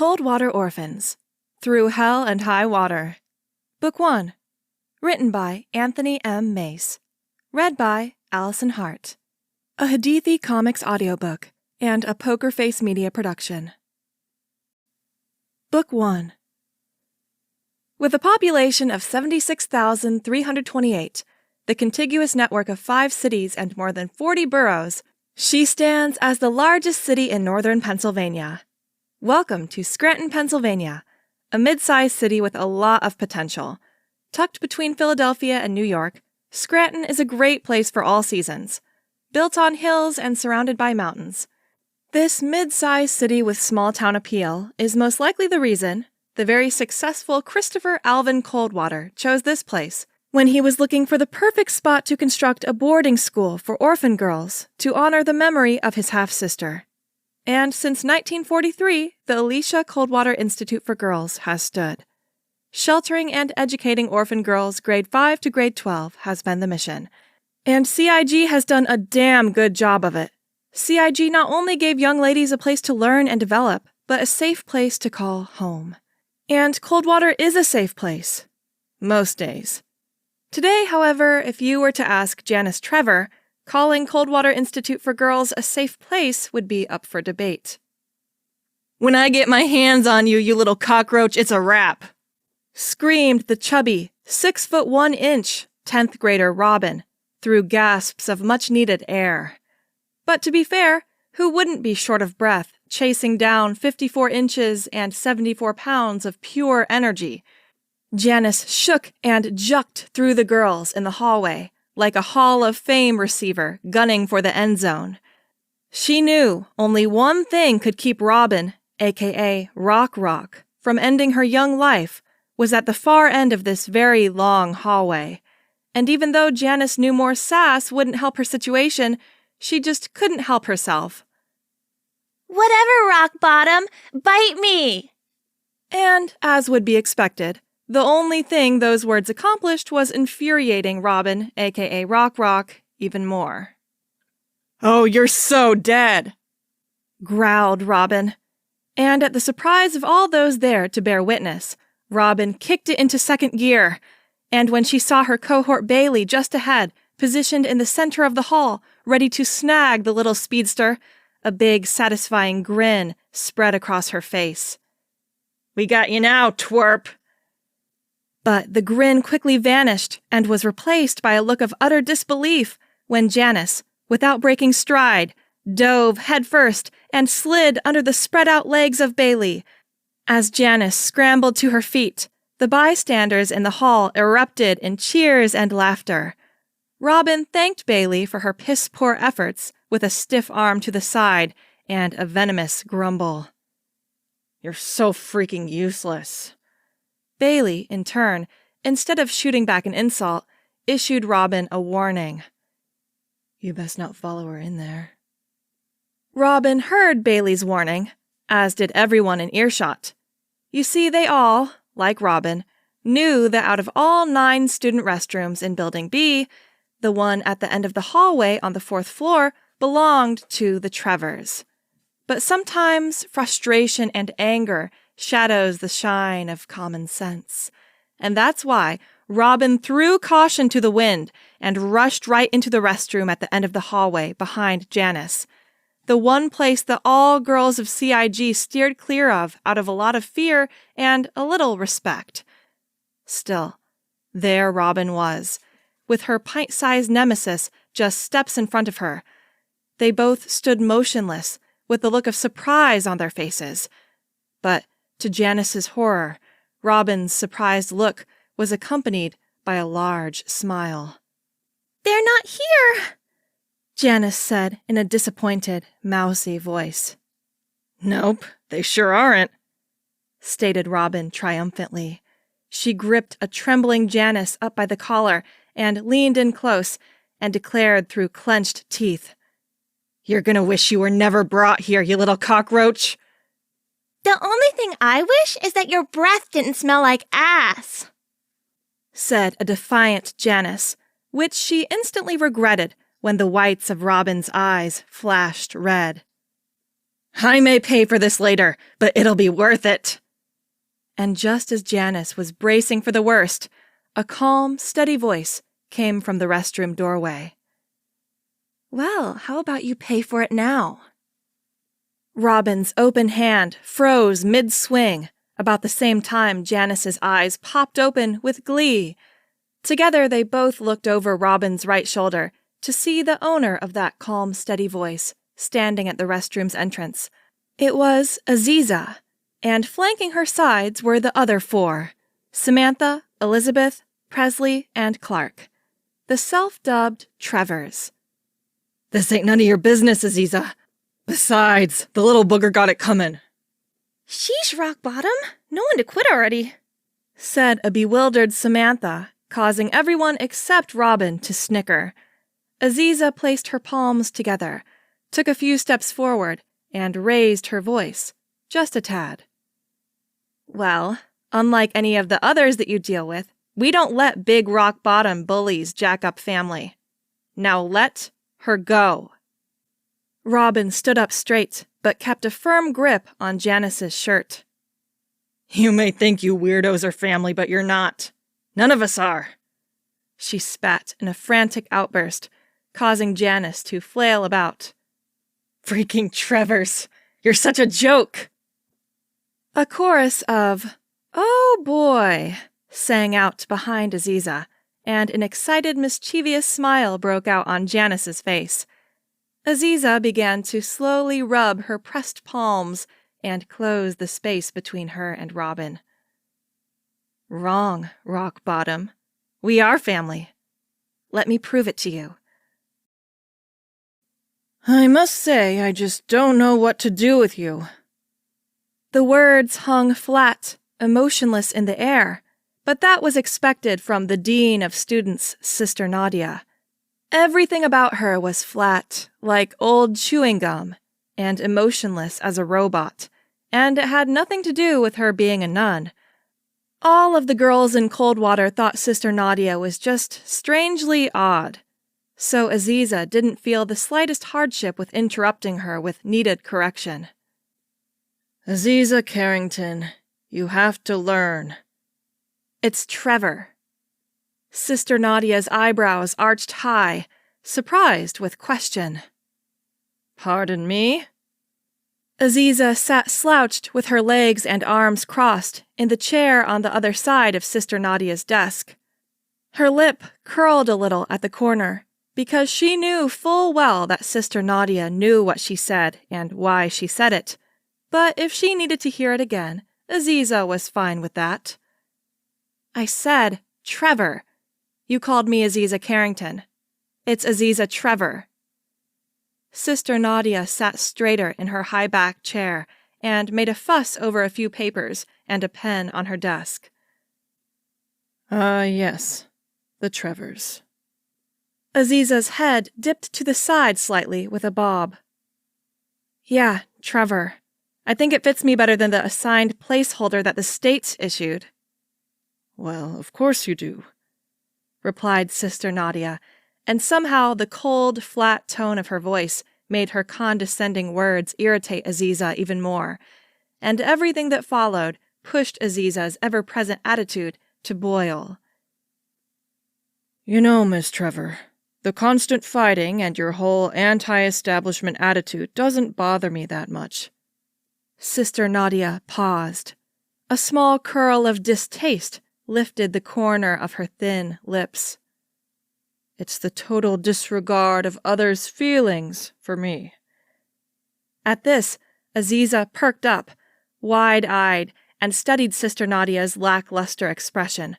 Coldwater Orphans, Through Hell and High Water. Book 1. Written by Anthony M. Mace. Read by Allison Hart. A Hadithi Comics audiobook and a Poker Face Media production. Book 1. With a population of 76,328, the contiguous network of 5 cities and more than 40 boroughs, she stands as the largest city in northern Pennsylvania. Welcome to Scranton, Pennsylvania, a mid-sized city with a lot of potential. Tucked between Philadelphia and New York, Scranton is a great place for all seasons. Built on hills and surrounded by mountains, this mid-sized city with small-town appeal is most likely the reason the very successful Christopher Alvin Coldwater chose this place when he was looking for the perfect spot to construct a boarding school for orphan girls to honor the memory of his half-sister. And since 1943, the Alicia Coldwater Institute for Girls has stood. Sheltering and educating orphan girls grade 5 to grade 12 has been the mission. And CIG has done a damn good job of it. CIG not only gave young ladies a place to learn and develop, but a safe place to call home. And Coldwater is a safe place. Most days. Today, however, if you were to ask Janice Trevor, calling Coldwater Institute for Girls a safe place would be up for debate. "When I get my hands on you, you little cockroach, it's a wrap!" screamed the chubby, 6'1" 10th grader Robin through gasps of much-needed air. But to be fair, who wouldn't be short of breath, chasing down 54 inches and 74 pounds of pure energy? Janice shook and jucked through the girls in the hallway, like a Hall of Fame receiver gunning for the end zone. She knew only one thing could keep Robin, aka Rock, from ending her young life, was at the far end of this very long hallway. And even though Janice knew more sass wouldn't help her situation, she just couldn't help herself. "Whatever, Rock Bottom, bite me!" And, as would be expected, the only thing those words accomplished was infuriating Robin, aka Rock, even more. "Oh, you're so dead!" growled Robin. And at the surprise of all those there to bear witness, Robin kicked it into second gear. And when she saw her cohort Bailey just ahead, positioned in the center of the hall, ready to snag the little speedster, a big, satisfying grin spread across her face. "We got you now, twerp!" But the grin quickly vanished and was replaced by a look of utter disbelief when Janice, without breaking stride, dove headfirst and slid under the spread-out legs of Bailey. As Janice scrambled to her feet, the bystanders in the hall erupted in cheers and laughter. Robin thanked Bailey for her piss-poor efforts with a stiff arm to the side and a venomous grumble. "You're so freaking useless." Bailey, in turn, instead of shooting back an insult, issued Robin a warning. "You best not follow her in there." Robin heard Bailey's warning, as did everyone in earshot. You see, they all, like Robin, knew that out of all 9 student restrooms in Building B, the one at the end of the hallway on the 4th floor belonged to the Trevors. But sometimes frustration and anger shadows the shine of common sense. And that's why Robin threw caution to the wind and rushed right into the restroom at the end of the hallway behind Janice, the one place that all girls of CIG steered clear of out of a lot of fear and a little respect. Still, there Robin was, with her pint-sized nemesis just steps in front of her. They both stood motionless, with the look of surprise on their faces. But to Janice's horror, Robin's surprised look was accompanied by a large smile. "They're not here!" Janice said in a disappointed, mousy voice. "Nope, they sure aren't," stated Robin triumphantly. She gripped a trembling Janice up by the collar and leaned in close and declared through clenched teeth, "You're gonna wish you were never brought here, you little cockroach." "The only thing I wish is that your breath didn't smell like ass," said a defiant Janice, which she instantly regretted when the whites of Robin's eyes flashed red. I may pay for this later, but it'll be worth it. And just as Janice was bracing for the worst, a calm, steady voice came from the restroom doorway. Well, how about you pay for it now? Robin's open hand froze mid-swing, about the same time Janice's eyes popped open with glee. Together they both looked over Robin's right shoulder to see the owner of that calm, steady voice standing at the restroom's entrance. It was Aziza, and flanking her sides were the other four, Samantha, Elizabeth, Presley, and Clark, the self-dubbed Trevors. This ain't none of your business, Aziza. Besides, the little booger got it coming. Sheesh, rock bottom. No one to quit already, said a bewildered Samantha, causing everyone except Robin to snicker. Aziza placed her palms together, took a few steps forward, and raised her voice, just a tad. Well, unlike any of the others that you deal with, we don't let big rock bottom bullies jack up family. Now let her go. Robin stood up straight, but kept a firm grip on Janice's shirt. You may think you weirdos are family, but you're not. None of us are. She spat in a frantic outburst, causing Janice to flail about. Freaking Trevors! You're such a joke! A chorus of, "Oh boy," sang out behind Aziza, and an excited, mischievous smile broke out on Janice's face. Aziza began to slowly rub her pressed palms and close the space between her and Robin. Wrong, rock bottom. We are family. Let me prove it to you. I must say, I just don't know what to do with you. The words hung flat, emotionless in the air, but that was expected from the Dean of Students, Sister Nadia. Everything about her was flat, like old chewing gum, and emotionless as a robot, and it had nothing to do with her being a nun. All of the girls in Coldwater thought Sister Nadia was just strangely odd, so Aziza didn't feel the slightest hardship with interrupting her with needed correction. Aziza Carrington, you have to learn. It's Trevor. Sister Nadia's eyebrows arched high, surprised with question. Pardon me? Aziza sat slouched with her legs and arms crossed in the chair on the other side of Sister Nadia's desk. Her lip curled a little at the corner, because she knew full well that Sister Nadia knew what she said and why she said it. But if she needed to hear it again, Aziza was fine with that. I said, Trevor. You called me Aziza Carrington. It's Aziza Trevor. Sister Nadia sat straighter in her high-backed chair and made a fuss over a few papers and a pen on her desk. Yes, the Trevors. Aziza's head dipped to the side slightly with a bob. Yeah, Trevor. I think it fits me better than the assigned placeholder that the state issued. Well, of course you do, replied Sister Nadia, and somehow the cold, flat tone of her voice made her condescending words irritate Aziza even more, and everything that followed pushed Aziza's ever-present attitude to boil. You know, Miss Trevor, the constant fighting and your whole anti-establishment attitude doesn't bother me that much. Sister Nadia paused. A small curl of distaste lifted the corner of her thin lips. It's the total disregard of others' feelings for me. At this, Aziza perked up, wide-eyed, and studied Sister Nadia's lackluster expression,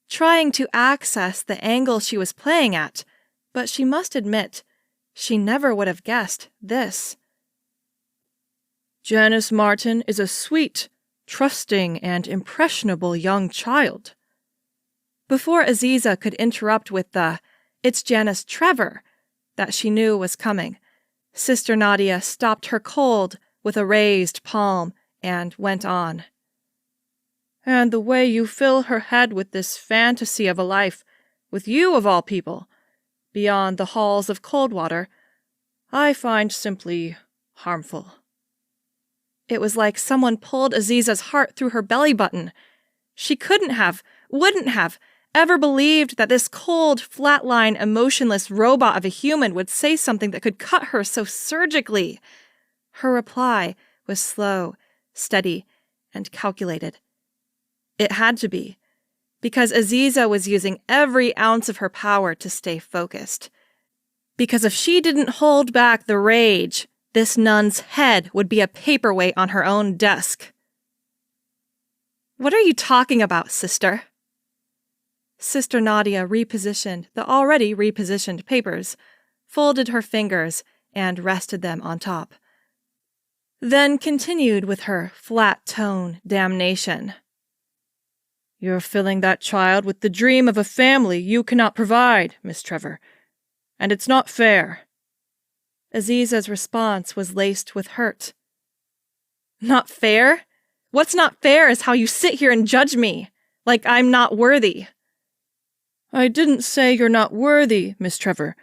trying to access the angle she was playing at, but she must admit, she never would have guessed this. Janice Martin is a sweet, trusting, and impressionable young child. Before Aziza could interrupt with the, "It's Janice Trevor," that she knew was coming, Sister Nadia stopped her cold with a raised palm and went on. And the way you fill her head with this fantasy of a life, with you of all people, beyond the halls of Coldwater, I find simply harmful. It was like someone pulled Aziza's heart through her belly button. She wouldn't have, ever believed that this cold, flatline, emotionless robot of a human would say something that could cut her so surgically. Her reply was slow, steady, and calculated. It had to be, because Aziza was using every ounce of her power to stay focused. Because if she didn't hold back the rage, this nun's head would be a paperweight on her own desk. "What are you talking about, sister?" Sister Nadia repositioned the already repositioned papers, folded her fingers, and rested them on top. Then continued with her flat-tone damnation. "You're filling that child with the dream of a family you cannot provide, Miss Trevor. And it's not fair." Aziza's response was laced with hurt. "Not fair? What's not fair is how you sit here and judge me, like I'm not worthy." "I didn't say you're not worthy, Miss Trevor.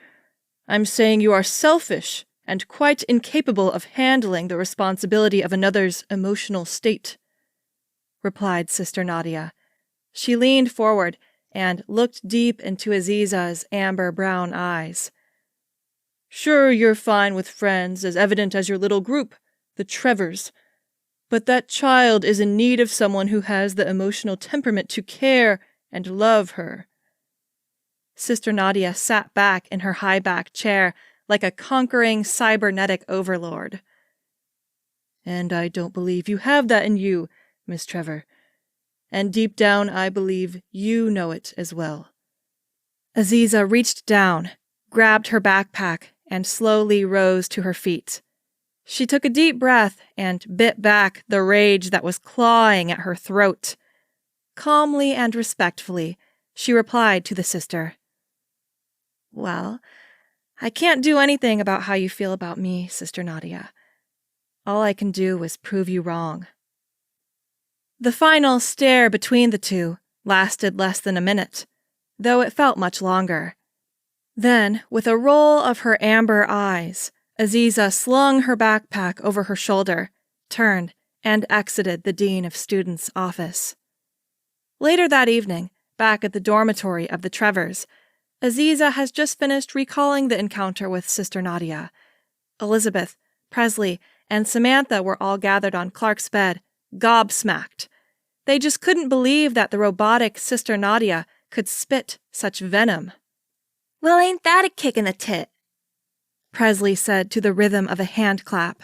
I'm saying you are selfish and quite incapable of handling the responsibility of another's emotional state," replied Sister Nadia. She leaned forward and looked deep into Aziza's amber-brown eyes. "Sure, you're fine with friends, as evident as your little group, the Trevors. But that child is in need of someone who has the emotional temperament to care and love her." Sister Nadia sat back in her high-back chair like a conquering cybernetic overlord. "And I don't believe you have that in you, Miss Trevor. And deep down I believe you know it as well." Aziza reached down, grabbed her backpack, and slowly rose to her feet. She took a deep breath and bit back the rage that was clawing at her throat. Calmly and respectfully, she replied to the sister. "Well, I can't do anything about how you feel about me, Sister Nadia. All I can do is prove you wrong." The final stare between the two lasted less than a minute, though it felt much longer. Then, with a roll of her amber eyes, Aziza slung her backpack over her shoulder, turned, and exited the Dean of Students' office. Later that evening, back at the dormitory of the Trevors, Aziza has just finished recalling the encounter with Sister Nadia. Elizabeth, Presley, and Samantha were all gathered on Clark's bed, gobsmacked. They just couldn't believe that the robotic Sister Nadia could spit such venom. "Well, ain't that a kick in the tit?" Presley said to the rhythm of a hand clap.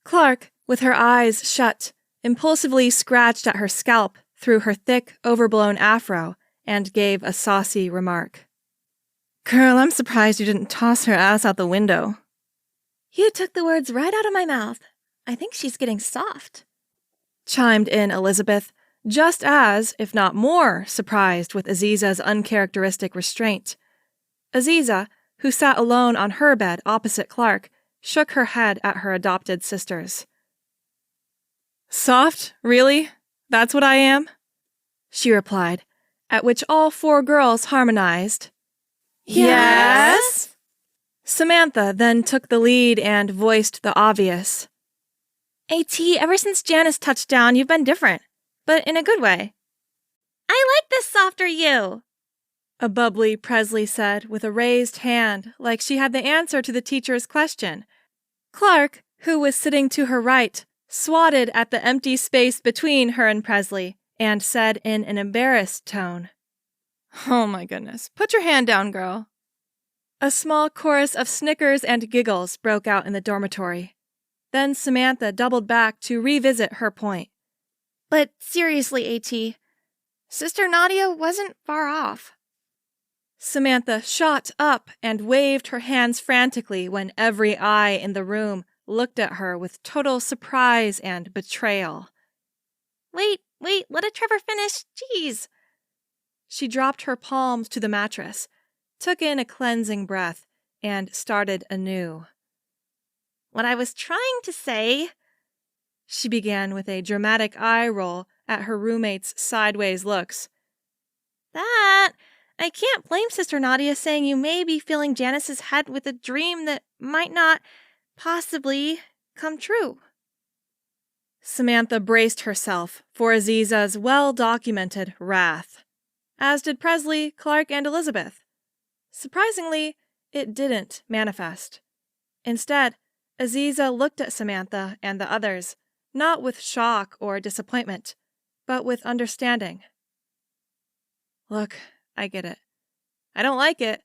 Clark, with her eyes shut, impulsively scratched at her scalp through her thick, overblown afro and gave a saucy remark. "Girl, I'm surprised you didn't toss her ass out the window." "You took the words right out of my mouth. I think she's getting soft," chimed in Elizabeth, just as, if not more, surprised with Aziza's uncharacteristic restraint. Aziza, who sat alone on her bed opposite Clark, shook her head at her adopted sisters. "Soft? Really? That's what I am?" she replied, at which all four girls harmonized. "Yes?" Samantha then took the lead and voiced the obvious. "AT, ever since Janice touched down, you've been different, but in a good way." "I like this softer you," a bubbly Presley said with a raised hand, like she had the answer to the teacher's question. Clark, who was sitting to her right, swatted at the empty space between her and Presley, and said in an embarrassed tone, "Oh my goodness, put your hand down, girl." A small chorus of snickers and giggles broke out in the dormitory. Then Samantha doubled back to revisit her point. "But seriously, AT, Sister Nadia wasn't far off." Samantha shot up and waved her hands frantically when every eye in the room looked at her with total surprise and betrayal. Wait, let a Trevor finish. Jeez." She dropped her palms to the mattress, took in a cleansing breath, and started anew. "What I was trying to say," she began with a dramatic eye roll at her roommate's sideways looks, "that I can't blame Sister Nadia saying you may be filling Janice's head with a dream that might not, possibly, come true." Samantha braced herself for Aziza's well-documented wrath, as did Presley, Clark, and Elizabeth. Surprisingly, it didn't manifest. Instead, Aziza looked at Samantha and the others, not with shock or disappointment, but with understanding. Look, I get it. I don't like it,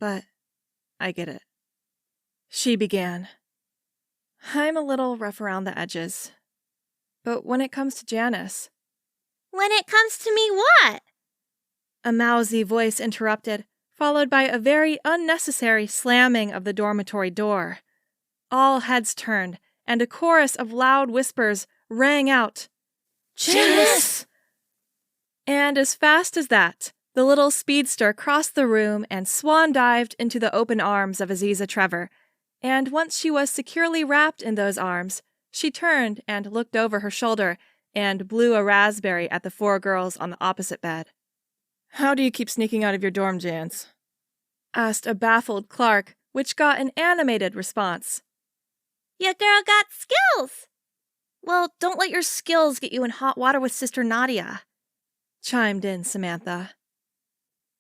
but I get it. She began. I'm a little rough around the edges. But when it comes to Janice... When it comes to me what? A mousy voice interrupted, followed by a very unnecessary slamming of the dormitory door. All heads turned, and a chorus of loud whispers rang out. Janice! And as fast as that, the little speedster crossed the room and swan-dived into the open arms of Aziza Trevor, and once she was securely wrapped in those arms, she turned and looked over her shoulder and blew a raspberry at the 4 girls on the opposite bed. How do you keep sneaking out of your dorm, Jans? Asked a baffled Clark, which got an animated response. Your girl got skills. Well, don't let your skills get you in hot water with Sister Nadia, chimed in Samantha.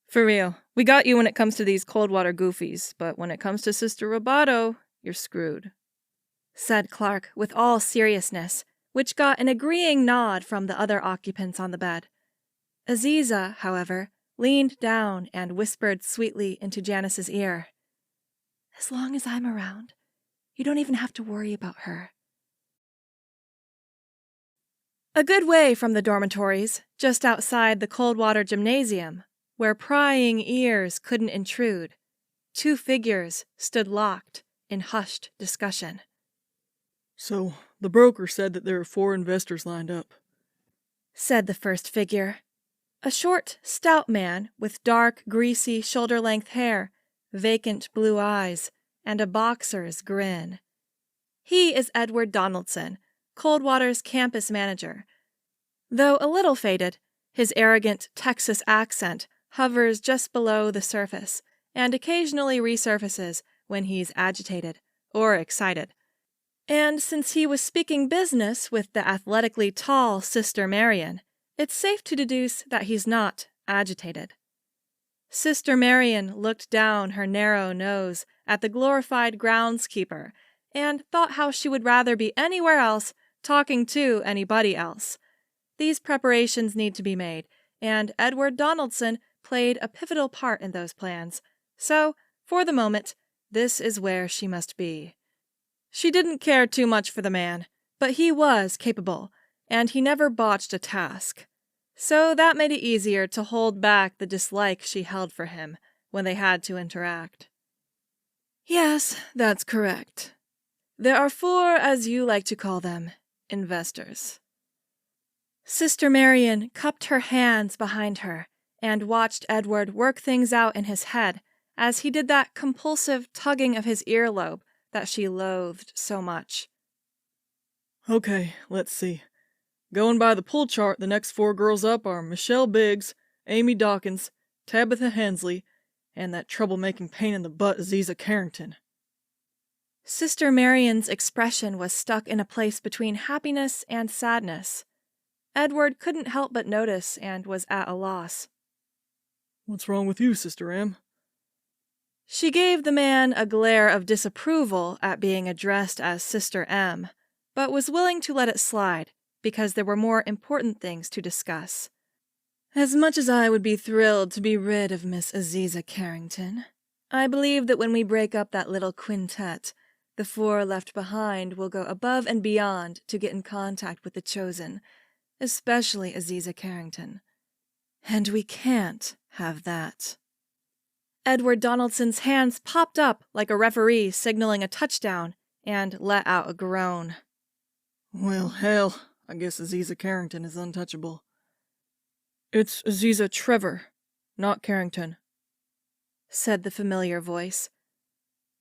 For real, we got you when it comes to these Coldwater goofies, but when it comes to Sister Roboto, you're screwed, said Clark with all seriousness, which got an agreeing nod from the other occupants on the bed. Aziza, however, leaned down and whispered sweetly into Janice's ear. As long as I'm around, you don't even have to worry about her. A good way from the dormitories, just outside the Coldwater Gymnasium, where prying ears couldn't intrude, 2 figures stood locked in hushed discussion. So, the broker said that there are 4 investors lined up, said the first figure. A short, stout man with dark, greasy, shoulder-length hair, vacant blue eyes, and a boxer's grin. He is Edward Donaldson, Coldwater's campus manager. Though a little faded, his arrogant Texas accent hovers just below the surface and occasionally resurfaces when he's agitated or excited. And since he was speaking business with the athletically tall Sister Marian, it's safe to deduce that he's not agitated. Sister Marian looked down her narrow nose at the glorified groundskeeper and thought how she would rather be anywhere else talking to anybody else. These preparations need to be made, and Edward Donaldson played a pivotal part in those plans. So, for the moment, this is where she must be. She didn't care too much for the man, but he was capable, and he never botched a task. So that made it easier to hold back the dislike she held for him when they had to interact. Yes, that's correct. There are 4, as you like to call them, investors. Sister Marian cupped her hands behind her and watched Edward work things out in his head as he did that compulsive tugging of his earlobe that she loathed so much. Okay, let's see. Going by the pull chart, the next 4 girls up are Michelle Biggs, Amy Dawkins, Tabitha Hensley, and that troublemaking pain in the butt Aziza Carrington. Sister Marian's expression was stuck in a place between happiness and sadness. Edward couldn't help but notice and was at a loss. What's wrong with you, Sister M? She gave the man a glare of disapproval at being addressed as Sister M, but was willing to let it slide because there were more important things to discuss. As much as I would be thrilled to be rid of Miss Aziza Carrington, I believe that when we break up that little quintet, the 4 left behind will go above and beyond to get in contact with the chosen, especially Aziza Carrington. And we can't have that. Edward Donaldson's hands popped up like a referee signaling a touchdown and let out a groan. Well, hell, I guess Aziza Carrington is untouchable. It's Aziza Trevor, not Carrington, said the familiar voice.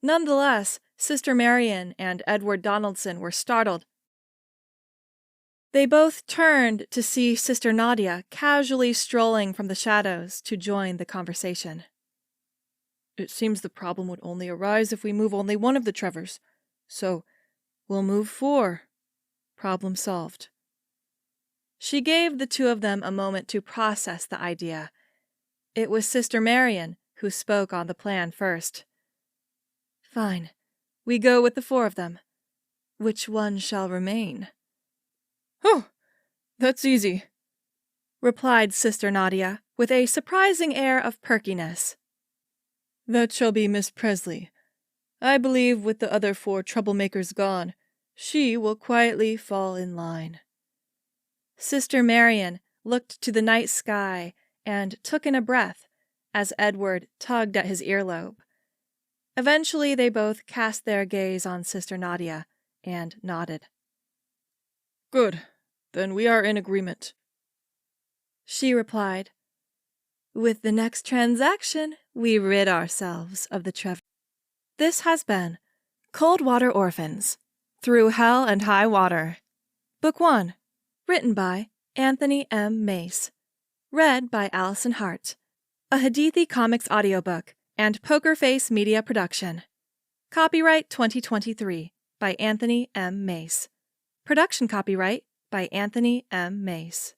Nonetheless, Sister Marian and Edward Donaldson were startled. They both turned to see Sister Nadia casually strolling from the shadows to join the conversation. It seems the problem would only arise if we move only one of the Trevors, so we'll move 4. Problem solved. She gave the two of them a moment to process the idea. It was Sister Marian who spoke on the plan first. Fine. We go with the four of them. Which one shall remain? Oh, that's easy, replied Sister Nadia with a surprising air of perkiness. That shall be Miss Presley. I believe with the other four troublemakers gone, she will quietly fall in line. Sister Marian looked to the night sky and took in a breath as Edward tugged at his earlobe. Eventually they both cast their gaze on Sister Nadia and nodded. Good. Then we are in agreement. She replied, With the next transaction, we rid ourselves of the Trevors. This has been Coldwater Orphans, Through Hell and High Water. Book 1, written by Anthony M. Mace. Read by Allison Hart. A Hadithi Comics audiobook and Poker Face Media production. Copyright 2023 by Anthony M. Mace. Production copyright by Anthony M. Mace.